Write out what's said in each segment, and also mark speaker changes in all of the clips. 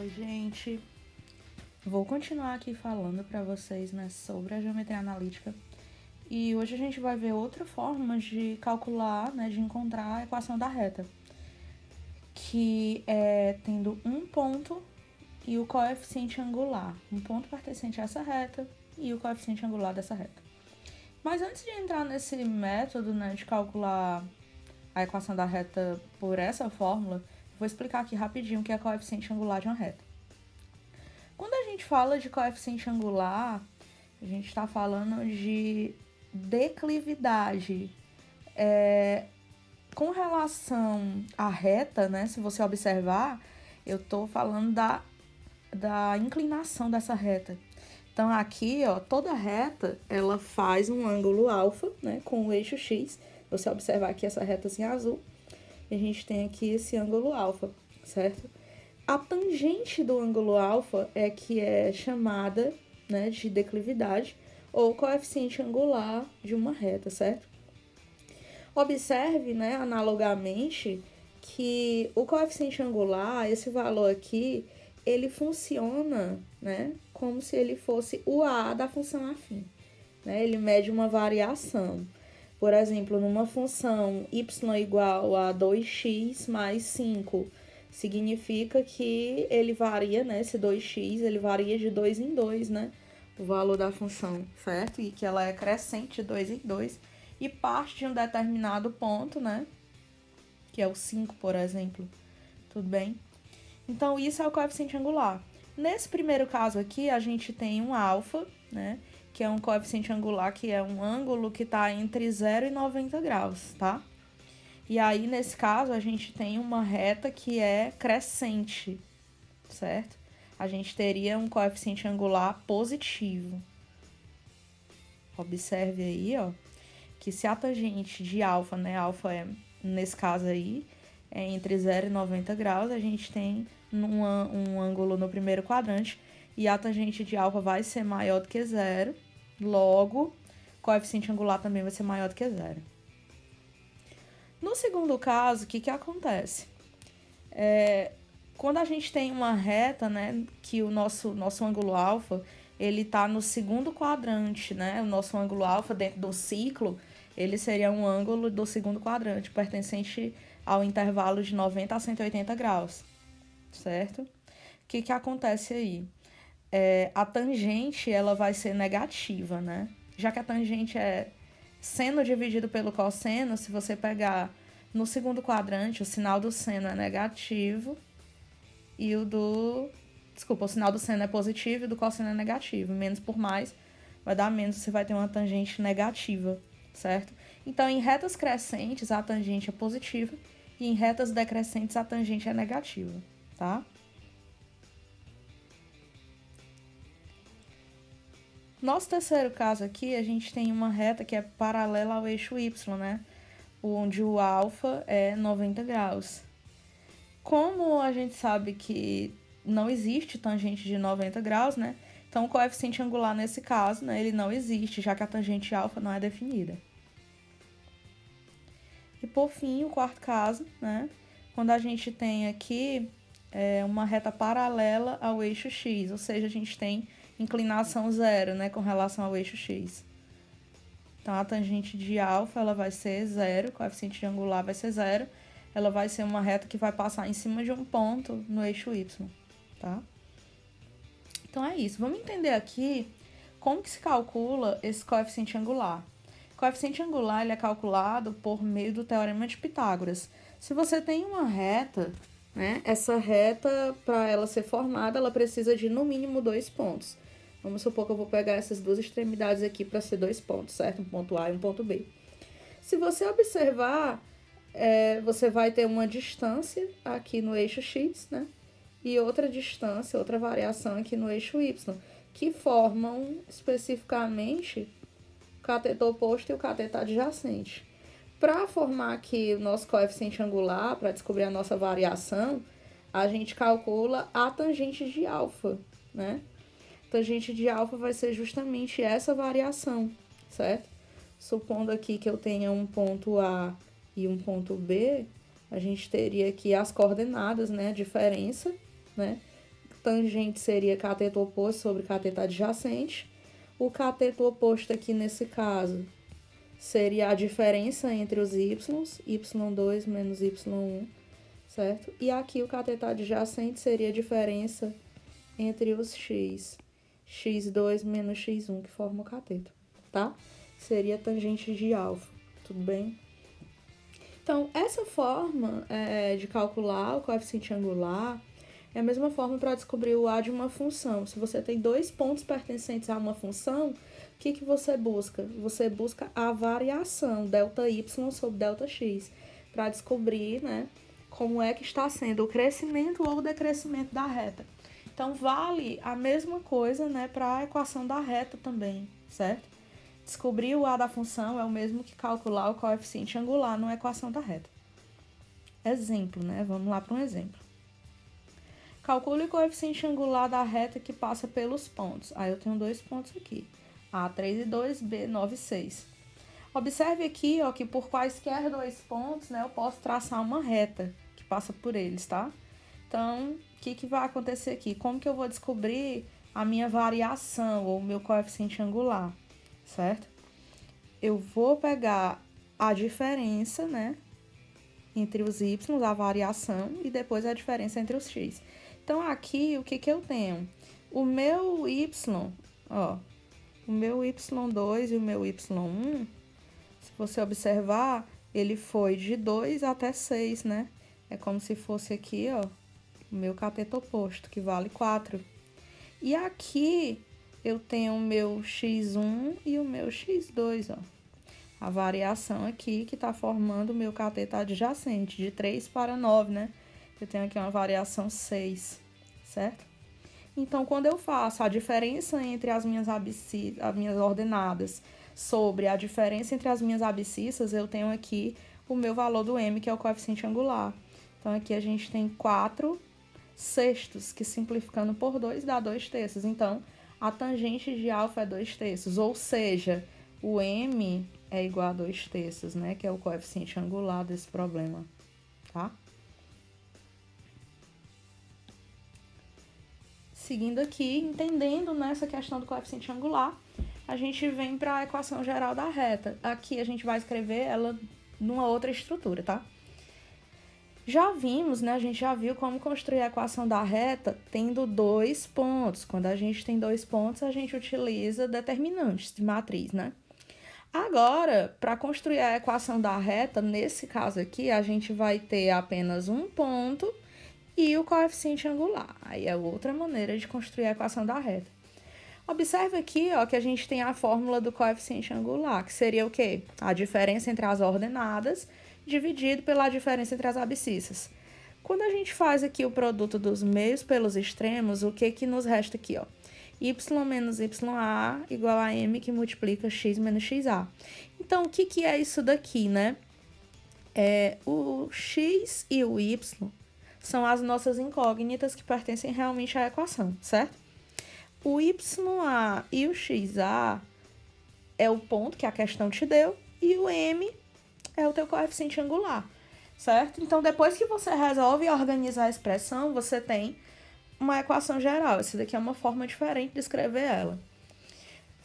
Speaker 1: Oi, gente. Vou continuar aqui falando para vocês, né, sobre a geometria analítica. E hoje a gente vai ver outra forma de calcular, né, de encontrar a equação da reta, que é tendo um ponto e o coeficiente angular. Um ponto pertencente a essa reta e o coeficiente angular dessa reta. Mas antes de entrar nesse método, né, de calcular a equação da reta por essa fórmula, vou explicar aqui rapidinho o que é coeficiente angular de uma reta. Quando a gente fala de coeficiente angular, a gente está falando de declividade. Com relação à reta, né, se você observar, eu estou falando da inclinação dessa reta. Então, aqui, ó, toda reta, ela faz um ângulo alfa, né, com o eixo x. Você observar aqui essa reta assim azul, e a gente tem aqui esse ângulo alfa, certo? A tangente do ângulo alfa é que é chamada, né, de declividade ou coeficiente angular de uma reta, certo? Observe, né, analogamente, que o coeficiente angular, esse valor aqui, ele funciona, né, como se ele fosse o A da função afim, né? Ele mede uma variação. Por exemplo, numa função y igual a 2x mais 5, significa que ele varia, né? Esse 2x, ele varia de 2 em 2, né? O valor da função, certo? E que ela é crescente de 2 em 2 e parte de um determinado ponto, né? Que é o 5, por exemplo. Tudo bem? Então, isso é o coeficiente angular. Nesse primeiro caso aqui, a gente tem um alfa, né? Que é um coeficiente angular, que é um ângulo que está entre 0 e 90 graus, tá? E aí, nesse caso, a gente tem uma reta que é crescente, certo? A gente teria um coeficiente angular positivo. Observe aí, ó, que se a tangente de alfa, né, alfa é, nesse caso aí, é entre 0 e 90 graus, a gente tem um ângulo no primeiro quadrante e a tangente de alfa vai ser maior do que zero, logo, o coeficiente angular também vai ser maior do que zero. No segundo caso, o que acontece? Quando a gente tem uma reta, né, que o nosso ângulo alfa, ele está no segundo quadrante, né? O nosso ângulo alfa dentro do ciclo, ele seria um ângulo do segundo quadrante, pertencente ao intervalo de 90 a 180 graus, certo? O que acontece aí? A tangente, ela vai ser negativa, né? Já que a tangente é seno dividido pelo cosseno, se você pegar no segundo quadrante, o sinal do seno é negativo e o sinal do seno é positivo e o do cosseno é negativo. Menos por mais vai dar menos, você vai ter uma tangente negativa, certo? Então, em retas crescentes, a tangente é positiva e em retas decrescentes, a tangente é negativa, tá? Nosso terceiro caso aqui, a gente tem uma reta que é paralela ao eixo y, né? Onde o alfa é 90 graus. Como a gente sabe que não existe tangente de 90 graus, né? Então, o coeficiente angular nesse caso, né, ele não existe, já que a tangente alfa não é definida. E por fim, o quarto caso, né? Quando a gente tem aqui uma reta paralela ao eixo x, ou seja, a gente tem inclinação zero, né, com relação ao eixo x. Então, a tangente de alfa, ela vai ser zero, o coeficiente de angular vai ser zero, ela vai ser uma reta que vai passar em cima de um ponto no eixo y, tá? Então, é isso. Vamos entender aqui como que se calcula esse coeficiente angular. O coeficiente angular, ele é calculado por meio do teorema de Pitágoras. Se você tem uma reta, né, essa reta, para ela ser formada, ela precisa de, no mínimo, 2 pontos. Vamos supor que eu vou pegar essas duas extremidades aqui para ser 2 pontos, certo? Um ponto A e um ponto B. Se você observar, você vai ter uma distância aqui no eixo X, né? E outra distância, outra variação aqui no eixo Y, que formam especificamente o cateto oposto e o cateto adjacente. Para formar aqui o nosso coeficiente angular, para descobrir a nossa variação, a gente calcula a tangente de alfa, né? Tangente de alfa vai ser justamente essa variação, certo? Supondo aqui que eu tenha um ponto A e um ponto B, a gente teria aqui as coordenadas, né? A diferença, né? tangente seria cateto oposto sobre cateto adjacente. O cateto oposto aqui nesse caso seria a diferença entre os y2 menos y1, certo? E aqui o cateto adjacente seria a diferença entre os x2 menos x1, que forma o cateto, tá? Seria tangente de alfa, tudo bem? Então, essa forma de calcular o coeficiente angular é a mesma forma para descobrir o A de uma função. Se você tem dois pontos pertencentes a uma função, o que você busca? Você busca a variação, ΔY sobre ΔX, para descobrir, né, como é que está sendo o crescimento ou o decrescimento da reta. Então, vale a mesma coisa, né, para a equação da reta também, certo? Descobrir o A da função é o mesmo que calcular o coeficiente angular numa equação da reta. Exemplo, né? Vamos lá para um exemplo. Calcule o coeficiente angular da reta que passa pelos pontos. Aí eu tenho dois pontos aqui, A3 e 2, B9 e 6. Observe aqui, ó, que por quaisquer dois pontos, né, eu posso traçar uma reta que passa por eles, tá? Então, o que vai acontecer aqui? Como que eu vou descobrir a minha variação ou o meu coeficiente angular, certo? Eu vou pegar a diferença, né, entre os y, a variação, e depois a diferença entre os x. Então, aqui, o que eu tenho? O meu y, ó, o meu y2 e o meu y1, se você observar, ele foi de 2 até 6, né? É como se fosse aqui, ó, o meu cateto oposto, que vale 4. E aqui, eu tenho o meu x1 e o meu x2, ó. A variação aqui que está formando o meu cateto adjacente, de 3 para 9, né? Eu tenho aqui uma variação 6, certo? Então, quando eu faço a diferença entre as minhas ordenadas sobre a diferença entre as minhas abscissas, eu tenho aqui o meu valor do m, que é o coeficiente angular. Então, aqui a gente tem 4 sextos, que simplificando por 2 dá 2 terços. Então, a tangente de alfa é 2 terços, ou seja, o m é igual a 2 terços, né? Que é o coeficiente angular desse problema, tá? Seguindo aqui, entendendo nessa questão do coeficiente angular, a gente vem para a equação geral da reta. Aqui a gente vai escrever ela numa outra estrutura, tá? Já vimos, né? A gente já viu como construir a equação da reta tendo dois pontos. Quando a gente tem dois pontos, a gente utiliza determinantes de matriz, né? Agora, para construir a equação da reta, nesse caso aqui, a gente vai ter apenas um ponto e o coeficiente angular. Aí é outra maneira de construir a equação da reta. Observe aqui, ó, que a gente tem a fórmula do coeficiente angular, que seria o quê? A diferença entre as ordenadas dividido pela diferença entre as abscissas. Quando a gente faz aqui o produto dos meios pelos extremos, o que nos resta aqui, ó? Y menos YA igual a M que multiplica X menos XA. Então, o que é isso daqui, né? O X e o Y são as nossas incógnitas que pertencem realmente à equação, certo? O YA e o XA é o ponto que a questão te deu e o M é o teu coeficiente angular, certo? Então, depois que você resolve organizar a expressão, você tem uma equação geral. Essa daqui é uma forma diferente de escrever ela.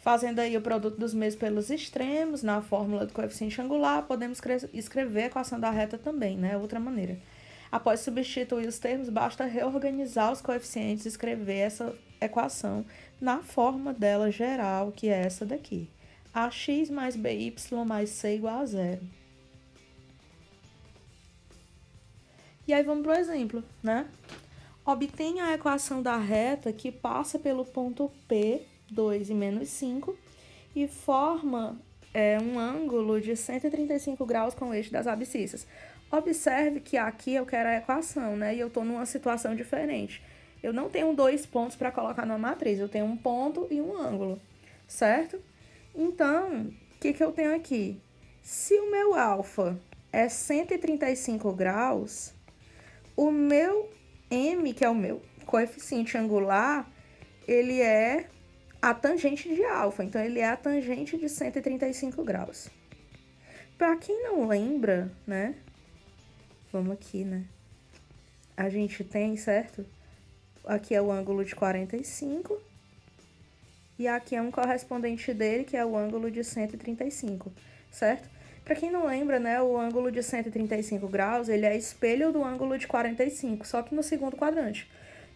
Speaker 1: Fazendo aí o produto dos meios pelos extremos, na fórmula do coeficiente angular, podemos escrever a equação da reta também, né? Outra maneira. Após substituir os termos, basta reorganizar os coeficientes e escrever essa equação na forma dela geral, que é essa daqui. AX mais BY mais C igual a 0. E aí vamos para o exemplo, né? Obtenha a equação da reta que passa pelo ponto P, 2 e menos 5, e forma um ângulo de 135 graus com o eixo das abscissas. Observe que aqui eu quero a equação, né? E eu estou numa situação diferente. Eu não tenho dois pontos para colocar numa matriz, eu tenho um ponto e um ângulo, certo? Então, o que eu tenho aqui? Se o meu alfa é 135 graus, o meu M, que é o meu coeficiente angular, ele é a tangente de alfa. Então, ele é a tangente de 135 graus. Para quem não lembra, né? Vamos aqui, né? A gente tem, certo? aqui é o ângulo de 45. E aqui é um correspondente dele, que é o ângulo de 135, certo? Para quem não lembra, né, o ângulo de 135 graus, ele é espelho do ângulo de 45, só que no segundo quadrante.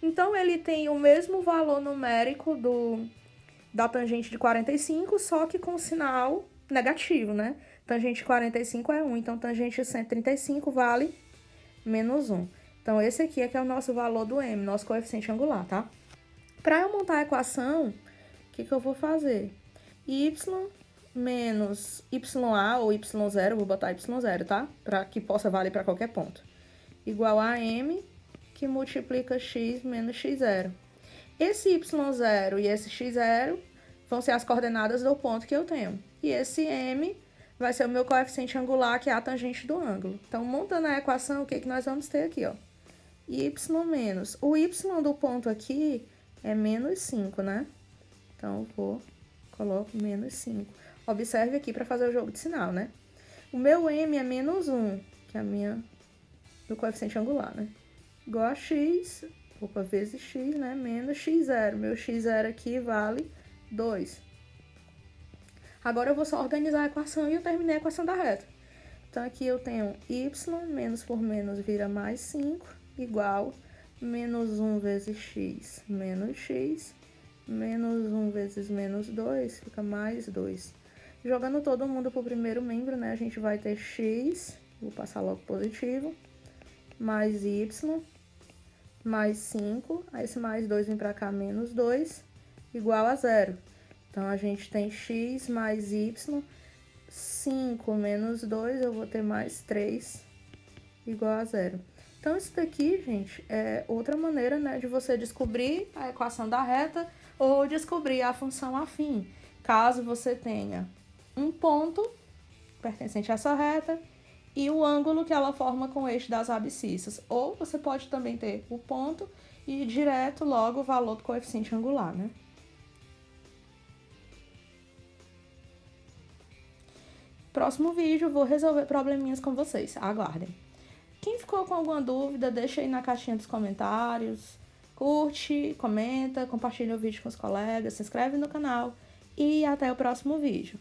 Speaker 1: Então, ele tem o mesmo valor numérico da tangente de 45, só que com sinal negativo, né? Tangente de 45 é 1, então tangente de 135 vale menos 1. Então, esse aqui é que é o nosso valor do m, nosso coeficiente angular, tá? Para eu montar a equação, o que eu vou fazer? Y menos YA ou Y0, vou botar Y0, tá? Para que possa valer para qualquer ponto. Igual a M, que multiplica X menos X0. Esse Y0 e esse X0 vão ser as coordenadas do ponto que eu tenho. E esse M vai ser o meu coeficiente angular, que é a tangente do ângulo. Então, montando a equação, o que nós vamos ter aqui, ó? Y menos... O Y do ponto aqui é menos 5, né? Então, coloco menos 5. Observe aqui para fazer o jogo de sinal, né? O meu M é menos 1, que é meu coeficiente angular, né? Igual a X, vezes X, né? Menos X0. Meu X0 aqui vale 2. Agora eu vou só organizar a equação e eu terminei a equação da reta. Então, aqui eu tenho Y, menos por menos vira mais 5, igual menos 1 vezes X, menos X, menos 1 vezes menos 2, fica mais 2. Jogando todo mundo para o primeiro membro, né? A gente vai ter X, vou passar logo positivo, mais Y, mais 5, aí esse mais 2 vem para cá, menos 2, igual a 0. Então, a gente tem X mais Y, 5 menos 2, eu vou ter mais 3, igual a 0. Então, isso daqui, gente, é outra maneira, né, de você descobrir a equação da reta ou descobrir a função afim, caso você tenha um ponto pertencente a essa reta e o ângulo que ela forma com o eixo das abscissas. Ou você pode também ter o ponto e direto logo o valor do coeficiente angular, né? Próximo vídeo eu vou resolver probleminhas com vocês, aguardem. Quem ficou com alguma dúvida, deixa aí na caixinha dos comentários, curte, comenta, compartilha o vídeo com os colegas, se inscreve no canal e até o próximo vídeo.